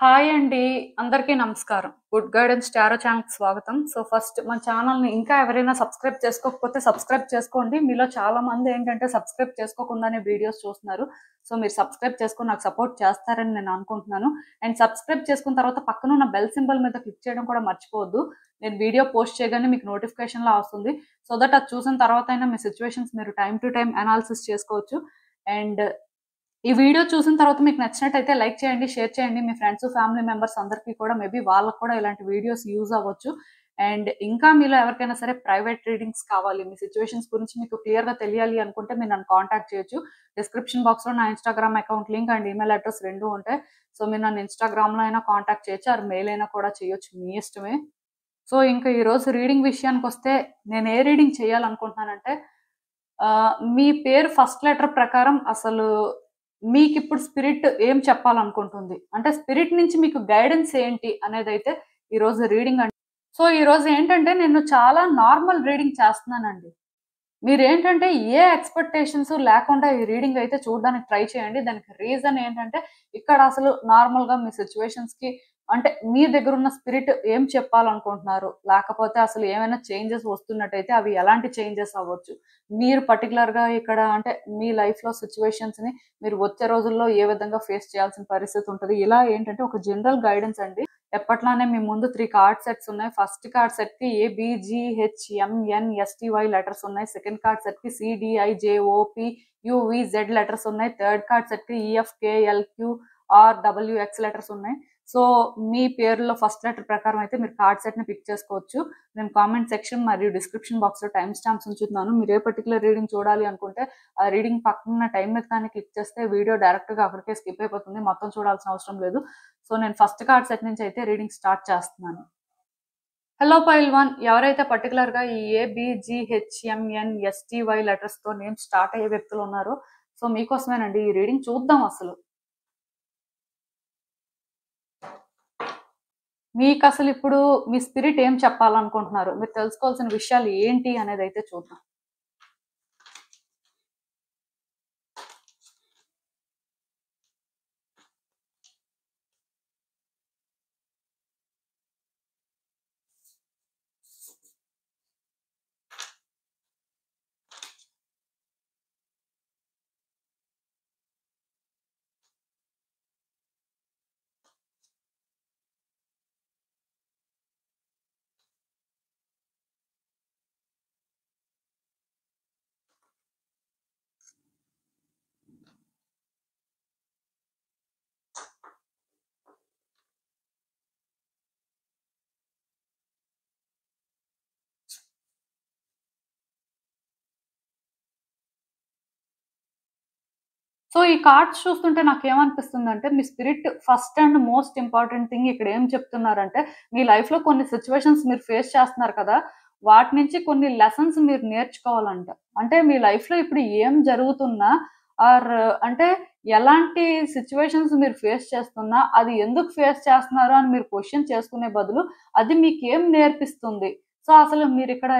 Hi అండి. అందరికీ నమస్కారం. గుడ్ గైడెన్స్ టారో ఛానల్‌కి స్వాగతం. సో, ఫస్ట్ మన ఛానల్‌ని ఇంకా ఎవరైనా సబ్స్క్రైబ్ చేసుకోకపోతే సబ్స్క్రైబ్ చేసుకోండి. మీలో చాలా మంది ఏంటంటే సబ్స్క్రైబ్ చేసుకోకుండానే వీడియోస్ చూస్తున్నారు. సో, మీరు సబ్స్క్రైబ్ చేసుకొని నాకు సపోర్ట్ చేస్తారని నేను అనుకుంటున్నాను. అండ్ సబ్స్క్రైబ్ చేసుకున్న తర్వాత పక్కనున్న బెల్ సింబల్ మీద క్లిక్ చేయడం కూడా మర్చిపోవద్దు. నేను వీడియో పోస్ట్ చేయగానే మీకు నోటిఫికేషన్‌లా వస్తుంది. సో దట్ అది చూసిన తర్వాతైనా మీ సిట్యుయేషన్స్ మీరు టైమ్ టు టైమ్ అనాలిసిస్ చేసుకోవచ్చు. అండ్ ఈ వీడియో చూసిన తర్వాత మీకు నచ్చినట్టయితే లైక్ చేయండి, షేర్ చేయండి. మీ ఫ్రెండ్స్, ఫ్యామిలీ మెంబర్స్ అందరికీ కూడా మేబీ వాళ్ళకి కూడా ఇలాంటి వీడియోస్ యూజ్ అవ్వచ్చు. అండ్ ఇంకా మీలో ఎవరికైనా సరే ప్రైవేట్ రీడింగ్స్ కావాలి, మీ సిట్యుయేషన్స్ గురించి మీకు క్లియర్‌గా తెలియాలి అనుకుంటే మీరు నన్ను కాంటాక్ట్ చేయొచ్చు. డిస్క్రిప్షన్ బాక్స్‌లో నా Instagram account link and email address 2 ఉంటాయి. సో, మీరు నన్ను ఇన్‌స్టాగ్రామ్‌లో అయినా కాంటాక్ట్ చేయొచ్చు ఆర్ మెయిల్ అయినా కూడా చేయొచ్చు. మీ ఇష్టమే. సో, ఇంకా ఈరోజు రీడింగ్ విషయానికొస్తే నేను ఏ రీడింగ్ చేయాలనుకుంటున్నానంటే మీ పేరు ఫస్ట్ లెటర్ ప్రకారం అసలు మీకిప్పుడు స్పిరిట్ ఏం చెప్పాలనుకుంటుంది? అంటే స్పిరిట్ నుంచి మీకు గైడెన్స్ ఏంటి అనేదైతే ఈరోజు రీడింగ్ అండి. సో, ఈరోజు ఏంటంటే నేను చాలా నార్మల్ రీడింగ్ చేస్తున్నానండి. మీరేంటంటే ఏ ఎక్స్‌పెక్టేషన్స్ లేకుండా ఈ రీడింగ్ అయితే చూడడానికి ట్రై చేయండి. దానికి రీజన్ ఏంటంటే ఇక్కడ అసలు నార్మల్‌గా మీ సిట్యుయేషన్స్‌కి అంటే మీ దగ్గరున్న స్పిరిట్ ఏం చెప్పాలనుకుంటున్నారు? లేకపోతే అసలు ఏమైనా చేంజెస్ వస్తున్నట్టయితే అవి ఎలాంటి చేంజెస్ అవ్వచ్చు? మీరు పర్టిక్యులర్‌గా ఇక్కడ అంటే మీ లైఫ్‌లో సిట్యుయేషన్స్‌ని మీరు వచ్చే రోజుల్లో ఏ విధంగా ఫేస్ చేయాల్సిన పరిస్థితి ఉంటది? ఇలా ఏంటంటే ఒక జనరల్ గైడెన్స్ అండి. ఎప్పట్లానే మీ ముందు 3 కార్డ్ సెట్స్ ఉన్నాయి. ఫస్ట్ కార్డ్ సెట్‌కి ఏబీజీహెచ్ఎంఎన్ఎస్టీవై లెటర్స్ ఉన్నాయి. సెకండ్ కార్డ్ సెట్‌కి సిడిఐజేఓపీయూవీజెడ్ లెటర్స్ ఉన్నాయి. థర్డ్ కార్డ్ సెట్‌కి ఈఎఫ్కేఎల్క్యూఆర్‌డబ్ల్యూఎక్స్ లెటర్స్ ఉన్నాయి. సో, మీ పేరులో ఫస్ట్ లెటర్ ప్రకారం అయితే మీరు కార్డ్ సెట్‌ని పిక్ చేసుకోవచ్చు. నేను కామెంట్ సెక్షన్ మరియు డిస్క్రిప్షన్ బాక్స్‌లో టైమ్ స్టాంప్స్ ఉంచుతున్నాను. మీరు ఏ పర్టిక్యులర్ రీడింగ్ చూడాలి అనుకుంటే ఆ రీడింగ్ పక్కన టైమ్ మీద కానీ క్లిక్ చేస్తే వీడియో డైరెక్ట్‌గా అక్కడికే స్కిప్ అయిపోతుంది. మొత్తం చూడాల్సిన అవసరం లేదు. సో, నేను ఫస్ట్ కార్డ్ సెట్ నుంచి అయితే రీడింగ్ స్టార్ట్ చేస్తున్నాను. హలో పైల్ 1 ఎవరైతే పర్టిక్యులర్‌గా ఈ ఏబీజీహెచ్ఎంఎన్ఎస్టీవై లెటర్స్‌తో నేమ్ స్టార్ట్ అయ్యే వ్యక్తులు ఉన్నారో సో, మీకోసమేనండి ఈ రీడింగ్. చూద్దాం అసలు. మీకసలు ఇప్పుడు మీ స్పిరిట్ ఏం చెప్పాలనుకుంటున్నారు? మీరు తెలుసుకోవాల్సిన విషయాలు ఏంటి అనేదైతే చూద్దాం. సో, ఈ కార్డ్స్ చూస్తుంటే నాకేమనిపిస్తుందంటే, మీ spirit first and most important thing ఇక్కడ ఏం చెప్తున్నారంటే, మీ లైఫ్‌లో కొన్ని సిట్యుయేషన్స్ మీరు ఫేస్ చేస్తున్నారు కదా! వాటి నుంచి కొన్ని లెసన్స్ మీరు నేర్చుకోవాలంట. అంటే మీ లైఫ్‌లో ఇప్పుడు ఏం జరుగుతున్నా ఆర్ అంటే ఎలాంటి సిట్యుయేషన్స్ మీరు ఫేస్ చేస్తున్నా, అది ఎందుకు ఫేస్ చేస్తున్నారు అని మీరు క్వెషన్ చేసుకునే బదులు, అది మీకేం నేర్పిస్తుంది? సో, అసలు మీరిక్కడ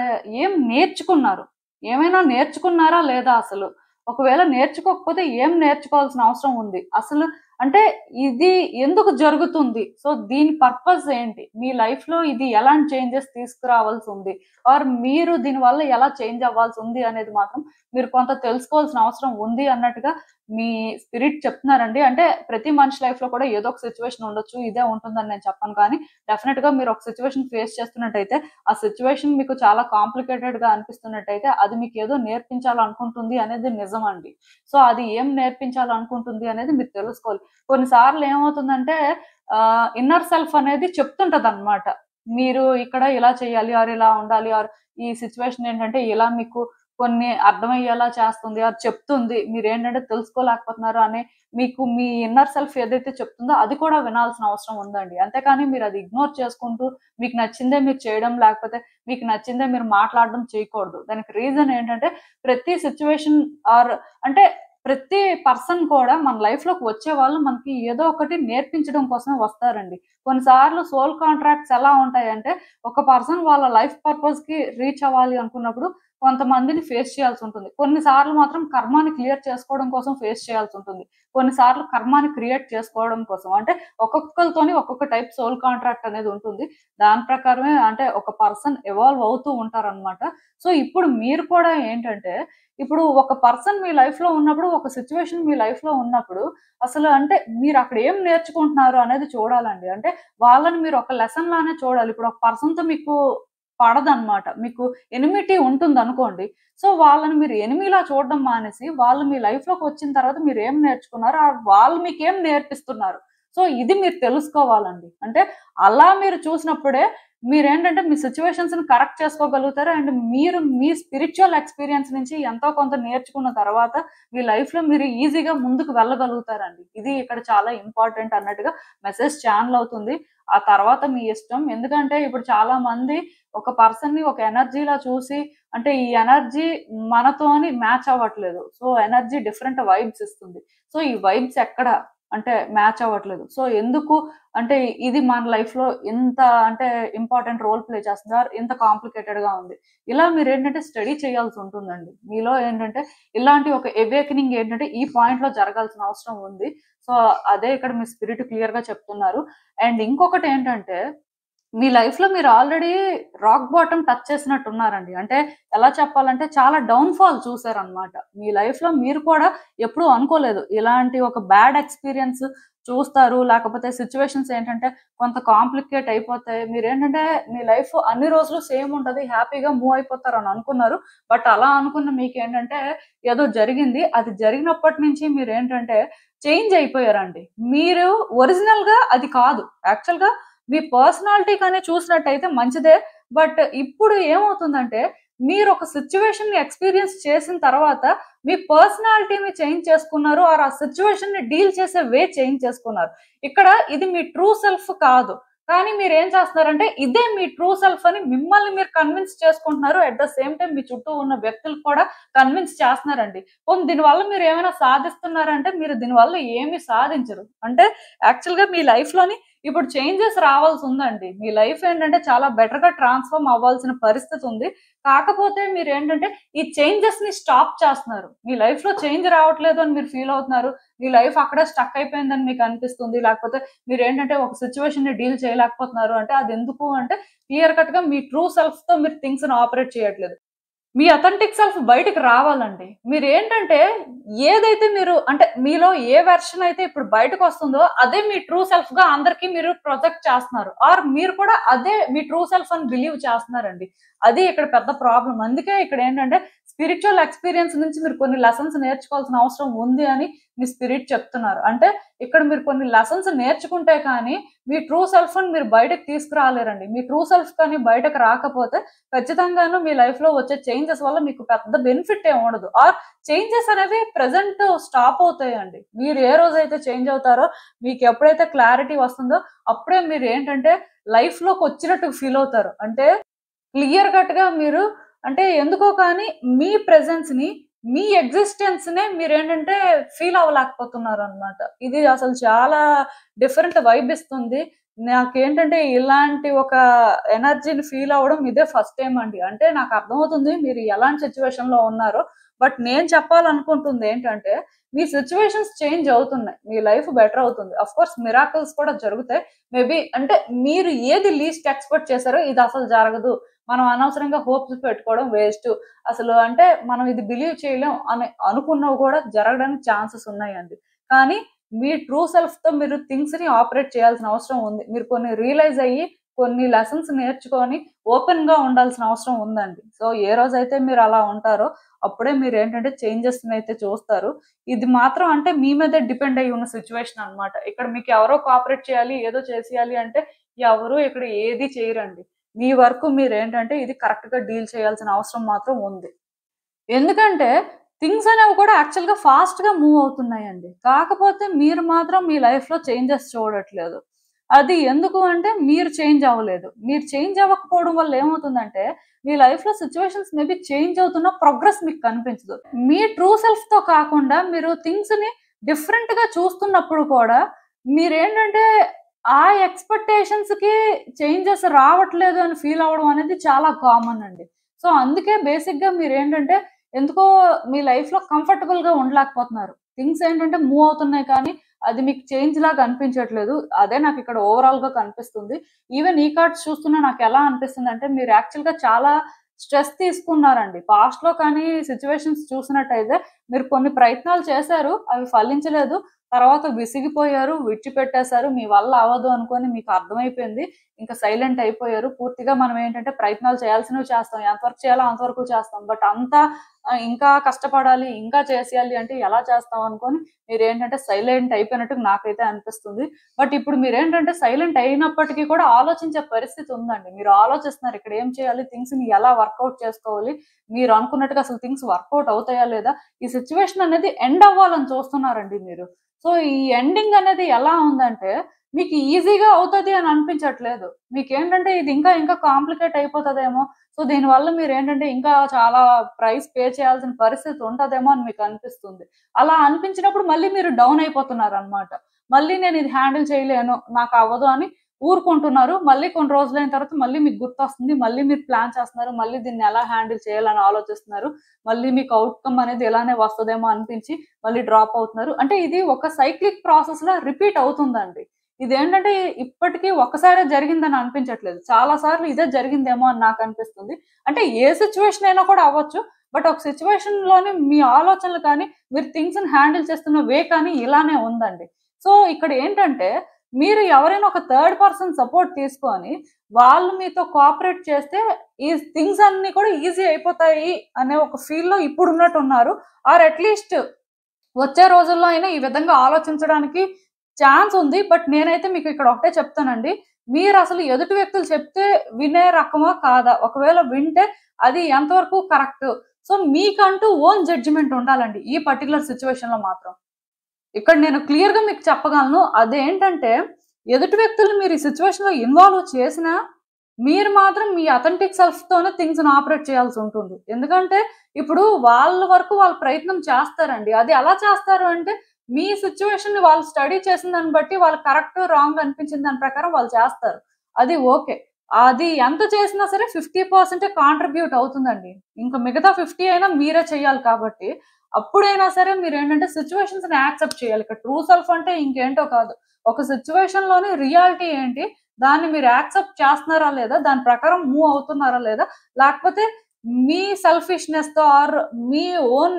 ఏం నేర్చుకున్నారు? ఏమైనా నేర్చుకున్నారా లేదా అసలు? ఒకవేళ నేర్చుకోకపోతే ఏం నేర్చుకోవాల్సిన అవసరం ఉంది? అసలు అంటే ఇది ఎందుకు జరుగుతుంది? సో, దీని పర్పస్ ఏంటి? మీ లైఫ్‌లో ఇది ఎలాంటి చేంజెస్ తీసుకురావాల్సుంది? ఆర్ మీరు దీనివల్ల ఎలా చేంజ్ అవ్వాల్సుంది అనేది మాత్రం మీరు కొంత తెలుసుకోవాల్సిన అవసరం ఉంది అన్నట్టుగా మీ స్పిరిట్ చెప్తున్నారండి. అంటే ప్రతి మనిషి లైఫ్‌లో కూడా ఏదో ఒక సిట్యుయేషన్ ఉండొచ్చు. ఇదే ఉంటుందని నేను చెప్పను కానీ, డెఫినిట్‌గా మీరు ఒక సిట్యుయేషన్ ఫేస్ చేస్తున్నట్టయితే, ఆ సిట్యుయేషన్ మీకు చాలా కాంప్లికేటెడ్‌గా అనిపిస్తున్నట్టయితే, అది మీకేదో నేర్పించాలనుకుంటుంది అనేది నిజమండి. సో, అది ఏం నేర్పించాలనుకుంటుంది అనేది మీరు తెలుసుకోవాలి. కొన్నిసార్లు ఏమవుతుందంటే ఇన్నర్ సెల్ఫ్ అనేది చెప్తుంటదనమాట. మీరు ఇక్కడ ఇలా చేయాలి ఆర్ ఇలా ఉండాలి ఆర్ ఈ సిట్యుయేషన్ ఏంటంటే ఇలా మీకు కొన్ని అర్థమయ్యేలా చేస్తుంది ఆర్ చెప్తుంది. మీరేంటంటే తెలుసుకోలేకపోతున్నారు అని మీకు మీ ఇన్నర్ సెల్ఫ్ ఏదైతే చెప్తుందో అది కూడా వినాల్సిన అవసరం ఉందండి. అంతేకాని మీరది ఇగ్నోర్ చేసుకుంటూ మీకు నచ్చిందే మీరు చేయడం, లేకపోతే మీకు నచ్చిందే మీరు మాట్లాడడం చేయకూడదు. దానికి రీజన్ ఏంటంటే ప్రతి సిట్యుయేషన్ ఆర్ అంటే ప్రతి పర్సన్ కూడా మన లైఫ్‌లోకి వచ్చేవాళ్ళు మనకి ఏదో ఒకటి నేర్పించడం కోసమే వస్తారండి. కొన్నిసార్లు సోల్ కాంట్రాక్ట్స్ ఎలా ఉంటాయంటే ఒక పర్సన్ వాళ్ళ లైఫ్ పర్పస్‌కి రీచ్ అవ్వాలి అనుకున్నప్పుడు కొంతమందిని ఫేస్ చేయాల్సి ఉంటుంది. కొన్నిసార్లు మాత్రం కర్మాని క్లియర్ చేసుకోవడం కోసం ఫేస్ చేయాల్సి ఉంటుంది. కొన్నిసార్లు కర్మాని క్రియేట్ చేసుకోవడం కోసం. అంటే ఒక్కొక్కళ్ళతోని ఒక్కొక్క టైప్ సోల్ కాంట్రాక్ట్ అనేది ఉంటుంది. దాని ప్రకారమే అంటే ఒక పర్సన్ ఎవాల్వ్ అవుతూ ఉంటారనమాట. సో ఇప్పుడు మీరు కూడా ఏంటంటే, ఇప్పుడు ఒక పర్సన్ మీ లైఫ్‌లో ఉన్నప్పుడు, ఒక సిట్యుయేషన్ మీ లైఫ్‌లో ఉన్నప్పుడు, అసలు అంటే మీరు అక్కడ ఏం నేర్చుకుంటున్నారు అనేది చూడాలండి. అంటే వాళ్ళని మీరు ఒక లెసన్ లానే చూడాలి. ఇప్పుడు ఒక పర్సన్‌తో మీకు పడదనమాట. మీకు ఎనిమిటీ ఉంటుందనుకోండి. సో, వాళ్ళని మీరు ఎనిమీలా చూడడం మానేసి, వాళ్ళు మీ లైఫ్‌లోకొచ్చిన తర్వాత మీరేం నేర్చుకున్నారు? వాళ్ళు మీకేం నేర్పిస్తున్నారు? సో, ఇది మీరు తెలుసుకోవాలండి. అంటే అలా మీరు చూసినప్పుడే మీరేంటంటే మీ సిట్యుయేషన్స్‌ని కరెక్ట్ చేసుకోగలుగుతారు. అండ్ మీరు మీ స్పిరిచ్యువల్ ఎక్స్‌పీరియన్స్ నుంచి ఎంతో కొంత నేర్చుకున్న తర్వాత మీ లైఫ్‌లో మీరు ఈజీగా ముందుకు వెళ్ళగలుగుతారండి. ఇది ఇక్కడ చాలా ఇంపార్టెంట్ అన్నట్టుగా మెసేజ్ ఛానెల్ అవుతుంది. ఆ తర్వాత మీ ఇష్టం. ఎందుకంటే ఇప్పుడు చాలా మంది ఒక పర్సన్‌ని ఒక ఎనర్జీలా చూసి అంటే ఈ ఎనర్జీ మనతోని మ్యాచ్ అవ్వట్లేదు. సో, ఎనర్జీ డిఫరెంట్ వైబ్స్ ఇస్తుంది. సో, ఈ వైబ్స్ ఎక్కడ అంటే మ్యాచ్ అవ్వట్లేదు. సో, ఎందుకు అంటే ఇది మన లైఫ్‌లో ఇంత అంటే ఇంపార్టెంట్ రోల్ ప్లే చేస్తుంది ఆర్ ఇంత కాంప్లికేటెడ్‌గా ఉంది. ఇలా మీరేంటంటే స్టడీ చేయాల్సి ఉంటుందండి. మీలో ఏంటంటే ఇలాంటి ఒక అవేకెనింగ్ ఏంటంటే ఈ పాయింట్‌లో జరగాల్సిన అవసరం ఉంది. సో, అదే ఇక్కడ మీ స్పిరిట్ క్లియర్‌గా చెప్తున్నారు. అండ్ ఇంకొకటేంటంటే మీ లైఫ్‌లో మీరు ఆల్రెడీ రాక్ బాటమ్ టచ్ చేసినట్టున్నారండి. అంటే ఎలా చెప్పాలంటే చాలా డౌన్‌ఫాల్ చూసారనమాట. మీ లైఫ్‌లో మీరు కూడా ఎప్పుడూ అనుకోలేదు. ఇలాంటి ఒక బ్యాడ్ ఎక్స్‌పీరియన్స్ చూస్తారు. లేకపోతే సిట్యుయేషన్స్ ఏంటంటే కొంత కాంప్లికేట్ అయిపోతాయి. మీరేంటంటే మీ లైఫ్ అన్ని రోజులు సేమ్ ఉంటది. హ్యాపీగా మూవ్ అయిపోతారని అనుకున్నారు. బట్ అలా అనుకున్న మీకేంటంటే ఏదో జరిగింది. అది జరిగినప్పటి నుంచి మీరేంటంటే చేంజ్ అయిపోయారండి. మీరు ఒరిజినల్‌గా అది కాదు. యాక్చువల్‌గా మీ పర్సనాలిటీ కానీ చూసినట్టయితే మంచిదే. బట్ ఇప్పుడు ఏమవుతుందంటే, మీరొక సిట్యుయేషన్‌ని ఎక్స్‌పీరియన్స్ చేసిన తర్వాత, మీ పర్సనాలిటీని చేంజ్ చేసుకున్నారు. ఆర్ ఆ సిట్యుయేషన్‌ని డీల్ చేసే వే చేంజ్ చేసుకున్నారు. ఇక్కడ ఇది మీ ట్రూ సెల్ఫ్ కాదు. కానీ మీరేం చేస్తున్నారంటే, ఇదే మీ ట్రూ సెల్ఫ్ అని మిమ్మల్ని మీరు కన్విన్స్ చేసుకుంటున్నారు. అట్ ద సేమ్ టైమ్ మీ చుట్టూ ఉన్న వ్యక్తులకు కూడా కన్విన్స్ చేస్తున్నారండి. పోనీ దీనివల్ల మీరేమైనా సాధిస్తున్నారంటే, మీరు దీనివల్ల ఏమి సాధించరు. అంటే యాక్చువల్‌గా మీ లైఫ్‌లోని ఇప్పుడు చేంజెస్ రావాల్సుందండి. మీ లైఫ్ ఏంటంటే చాలా బెటర్‌గా ట్రాన్స్‌ఫార్మ్ అవ్వాల్సిన పరిస్థితి ఉంది. కాకపోతే మీరేంటంటే ఈ చేంజెస్‌ని స్టాప్ చేస్తున్నారు. మీ లైఫ్‌లో చేంజ్ రావట్లేదు అని మీరు ఫీల్ అవుతున్నారు. మీ లైఫ్ అక్కడే స్టక్ అయిపోయిందని మీకు అనిపిస్తుంది. లేకపోతే మీరేంటంటే ఒక సిట్యుయేషన్‌ని డీల్ చేయలేకపోతున్నారు అంటే అదెందుకు అంటే క్లియర్ కట్‌గా మీ ట్రూ సెల్ఫ్‌తో మీరు థింగ్స్‌ని ఆపరేట్ చేయట్లేదు. మీ అథెంటిక్ సెల్ఫ్ బయటికి రావాలండి. మీరేంటంటే ఏదైతే మీరు అంటే మీలో ఏ వెర్షన్ అయితే ఇప్పుడు బయటకొస్తుందో అదే మీ ట్రూ సెల్ఫ్‌గా అందరికి మీరు ప్రొజెక్ట్ చేస్తున్నారు. ఆర్ మీరు కూడా అదే మీ ట్రూ సెల్ఫ్ అని బిలీవ్ చేస్తున్నారండి. అది ఇక్కడ పెద్ద ప్రాబ్లమ్. అందుకే ఇక్కడేంటంటే స్పిరిచ్యువల్ ఎక్స్‌పీరియన్స్ నుంచి మీరు కొన్ని లెసన్స్ నేర్చుకోవాల్సిన అవసరం ఉంది అని మీ స్పిరిట్ చెప్తున్నారు. అంటే ఇక్కడ మీరు కొన్ని లెసన్స్ నేర్చుకుంటే కానీ మీ ట్రూ సెల్ఫ్‌ని మీరు బయటకి తీసుకురాలేరండి. మీ ట్రూ సెల్ఫ్ కానీ బయటకు రాకపోతే ఖచ్చితంగాను మీ లైఫ్‌లో వచ్చే చేంజెస్ వల్ల మీకు పెద్ద బెనిఫిట్ ఏమి ఉండదు. ఆర్ చేంజెస్ అనేవి ప్రెజెంట్ స్టాప్ అవుతాయండి. మీరు ఏ రోజైతే చేంజ్ అవుతారో, మీకు ఎప్పుడైతే క్లారిటీ వస్తుందో, అప్పుడే మీరు ఏంటంటే లైఫ్‌లోకి వచ్చినట్టు ఫీల్ అవుతారు. అంటే క్లియర్ కట్‌గా మీరు అంటే ఎందుకో కానీ మీ ప్రెజెన్స్‌ని, మీ ఎగ్జిస్టెన్స్‌నే మీరేంటంటే ఫీల్ అవ్వలేకపోతున్నారనమాట. ఇది అసలు చాలా డిఫరెంట్ వైబ్ ఇస్తుంది. నాకేంటంటే ఇలాంటి ఒక ఎనర్జీని ఫీల్ అవ్వడం ఇదే ఫస్ట్ టైమ్ అండి. అంటే నాకు అర్థమవుతుంది మీరు ఎలాంటి సిట్యుయేషన్‌లో ఉన్నారో. బట్ నేను చెప్పాలనుకుంటుంది ఏంటంటే, మీ సిట్యుయేషన్స్ చేంజ్ అవుతున్నాయి. మీ లైఫ్ బెటర్ అవుతుంది. ఆఫ్‌కోర్స్ మిరాకిల్స్ కూడా జరుగుతాయి. మేబీ అంటే మీరు ఏది లీస్ట్ ఎక్స్‌పెక్ట్ చేసారో ఇది అసలు జరగదు. మనం అనవసరంగా హోప్స్ పెట్టుకోవడం వేస్ట్. అసలు అంటే మనం ఇది బిలీవ్ చేయలేం అని అనుకున్నవి కూడా జరగడానికి ఛాన్సెస్ ఉన్నాయండి. కానీ మీ ట్రూ సెల్ఫ్‌తో మీరు థింగ్స్‌ని ఆపరేట్ చేయాల్సిన అవసరం ఉంది. మీరు కొన్ని రియలైజ్ అయ్యి, కొన్ని లెసన్స్ నేర్చుకొని ఓపెన్‌గా ఉండాల్సిన అవసరం ఉందండి. సో, ఏ రోజైతే మీరు అలా ఉంటారో, అప్పుడే మీరేంటంటే చేంజెస్‌నైతే చూస్తారు. ఇది మాత్రం అంటే మీ మీదే డిపెండ్ అయ్యి ఉన్న సిట్యుయేషన్ అన్నమాట. ఇక్కడ మీకు ఎవరో కోఆపరేట్ చేయాలి, ఏదో చేసేయాలి అంటే ఎవరు ఇక్కడ ఏది చేయరండి. మీ వరకు మీరేంటంటే ఇది కరెక్ట్‌గా డీల్ చేయాల్సిన అవసరం మాత్రం ఉంది. ఎందుకంటే థింగ్స్ అనేవి కూడా యాక్చువల్‌గా ఫాస్ట్‌గా మూవ్ అవుతున్నాయండి. కాకపోతే మీరు మాత్రం మీ లైఫ్‌లో చేంజెస్ చూడట్లేదు. అది ఎందుకు అంటే మీరు చేంజ్ అవ్వలేదు. మీరు చేంజ్ అవ్వకపోవడం వల్ల ఏమవుతుందంటే మీ లైఫ్‌లో సిట్యుయేషన్స్ మేబీ చేంజ్ అవుతున్న ప్రోగ్రెస్ మీకు కనిపించదు. మీ ట్రూ సెల్ఫ్‌తో కాకుండా మీరు థింగ్స్‌ని డిఫరెంట్‌గా చూస్తున్నప్పుడు కూడా మీరేంటంటే ఆ ఎక్స్‌పెక్టేషన్స్‌కి చేంజెస్ రావట్లేదు అని ఫీల్ అవ్వడం అనేది చాలా కామన్ అండి. సో అందుకే బేసిక్ గా మీరు ఏంటంటే ఎందుకో మీ లైఫ్ లో కంఫర్టబుల్ గా ఉండలేకపోతున్నారు. థింగ్స్ ఏంటంటే మూవ్ అవుతున్నాయి కానీ అది మీకు చేంజ్ లాగా అనిపించట్లేదు. అదే నాకు ఇక్కడ ఓవరాల్ గా కనిపిస్తుంది. ఈవెన్ ఈ కార్డ్స్ చూస్తున్నా నాకు ఎలా అనిపిస్తుంది అంటే మీరు యాక్చువల్ గా చాలా స్ట్రెస్ తీసుకున్నారండి. పాస్ట్ లో కానీ సిచ్యువేషన్స్ చూసినట్టయితే మీరు కొన్ని ప్రయత్నాలు చేశారు, అవి ఫలించలేదు. తర్వాత విసిగిపోయారు, విడిచిపెట్టేశారు. మీ వల్ల అవ్వదు అనుకోని మీకు అర్థమైపోయింది. ఇంకా సైలెంట్ అయిపోయారు. పూర్తిగా మనం ఏంటంటే ప్రయత్నాలు చేయాల్సినవి చేస్తాం. ఎంతవరకు చేయాలో అంతవరకు చేస్తాం. బట్ అంతా ఇంకా కష్టపడాలి, ఇంకా చేసేయాలి అంటే ఎలా చేస్తాం అనుకోని మీరేంటంటే సైలెంట్ అయిపోయినట్టు నాకైతే అనిపిస్తుంది. బట్ ఇప్పుడు మీరేంటంటే సైలెంట్ అయినప్పటికీ కూడా ఆలోచించే పరిస్థితి ఉందండి. మీరు ఆలోచిస్తున్నారు ఇక్కడ ఏం చేయాలి, థింగ్స్ ని ఎలా వర్కౌట్ చేసుకోవాలి, మీరు అనుకున్నట్టుగా అసలు థింగ్స్ వర్కౌట్ అవుతాయా లేదా, ఈ సిచ్యువేషన్ అనేది ఎండ్ అవ్వాలని చూస్తున్నారండి మీరు. సో ఈ ఎండింగ్ అనేది ఎలా ఉందంటే మీకు ఈజీగా అవుతది అని అనిపించట్లేదు. మీకేంటంటే ఇది ఇంకా ఇంకా కాంప్లికేట్ అయిపోతదేమో. సో దీనివల్ల మీరేంటంటే ఇంకా చాలా ప్రైస్ పే చేయాల్సిన పరిస్థితి ఉంటదేమో అని మీకు అనిపిస్తుంది. అలా అనిపించినప్పుడు మళ్ళీ మీరు డౌన్ అయిపోతున్నారనమాట. మళ్ళీ నేను ఇది హ్యాండిల్ చేయలేను, నాకు అవ్వదు అని ఊరుకుంటున్నారు. మళ్ళీ కొన్ని రోజులైన తర్వాత మళ్ళీ మీకు గుర్తొస్తుంది. మళ్ళీ మీరు ప్లాన్ చేస్తున్నారు. మళ్ళీ దీన్ని ఎలా హ్యాండిల్ చేయాలని ఆలోచిస్తున్నారు. మళ్ళీ మీకు అవుట్‌కమ్ అనేది ఇలానే వస్తదేమో అనిపించి మళ్ళీ డ్రాప్ అవుతున్నారు. అంటే ఇది ఒక సైక్లిక్ ప్రాసెస్‌లా రిపీట్ అవుతుందండి. ఇదేంటంటే ఇప్పటికి ఒక్కసారే జరిగిందని అనిపించట్లేదు. చాలా సార్లు ఇదే జరిగిందేమో అని నాకనిపిస్తుంది. అంటే ఏ సిచ్యువేషన్ అయినా కూడా అవ్వచ్చు. బట్ ఒక సిచ్యువేషన్‌లోని మీ ఆలోచనలు కానీ, మీరు థింగ్స్‌ని హ్యాండిల్ చేస్తున్న వే కానీ ఇలానే ఉందండి. సో ఇక్కడ ఏంటంటే మీరు ఎవరైనా ఒక థర్డ్ పర్సన్ సపోర్ట్ తీసుకొని, వాళ్ళు మీతో కోఆపరేట్ చేస్తే ఈ థింగ్స్ అన్నీ కూడా ఈజీ అయిపోతాయి అనే ఒక ఫీల్‌లో ఇప్పుడున్నట్టున్నారు. ఆర్ అట్‌లీస్ట్ వచ్చే రోజుల్లో అయినా ఈ విధంగా ఆలోచించడానికి ఛాన్స్ ఉంది. బట్ నేనైతే మీకు ఇక్కడ ఒకటే చెప్తానండి. మీరసలు ఎదుటి వ్యక్తులు చెప్తే వినే రకమా కాదా? ఒకవేళ వింటే అది ఎంతవరకు కరెక్ట్? సో మీకంటూ ఓన్ జడ్జిమెంట్ ఉండాలండి ఈ పర్టిక్యులర్ సిట్యుయేషన్‌లో మాత్రం. ఇక్కడ నేను క్లియర్‌గా మీకు చెప్పగలను. అదేంటంటే ఎదుటి వ్యక్తుల్ని మీరు ఈ సిట్యుయేషన్‌లో ఇన్వాల్వ్ చేసినా మీరు మాత్రం మీ అథెంటిక్ సెల్ఫ్‌తోనే థింగ్స్‌ని ఆపరేట్ చేయాల్సుంటుంది. ఎందుకంటే ఇప్పుడు వాళ్ళ వరకు వాళ్ళు ప్రయత్నం చేస్తారండి. అది ఎలా చేస్తారు అంటే మీ సిట్యుయేషన్‌ని వాళ్ళు స్టడీ చేసిన దాన్ని బట్టి వాళ్ళకి కరెక్ట్, రాంగ్ అనిపించిన దాని ప్రకారం వాళ్ళు చేస్తారు. అది ఓకే. అది ఎంత చేసినా సరే 50% కాంట్రిబ్యూట్ అవుతుందండి. ఇంకా మిగతా 50 అయినా మీరే చేయాలి కాబట్టి, అప్పుడైనా సరే మీరేంటంటే సిట్యుయేషన్స్‌ని యాక్సెప్ట్ చేయాలి. ఇక్కడ ట్రూ సెల్ఫ్ అంటే ఇంకేంటో కాదు. ఒక సిట్యుయేషన్‌లోని రియాలిటీ ఏంటి? దాన్ని మీరు యాక్సెప్ట్ చేస్తున్నారా లేదా? దాని ప్రకారం మూవ్ అవుతున్నారా లేదా? లేకపోతే మీ సెల్ఫిష్‌నెస్‌తో ఆర్ మీ ఓన్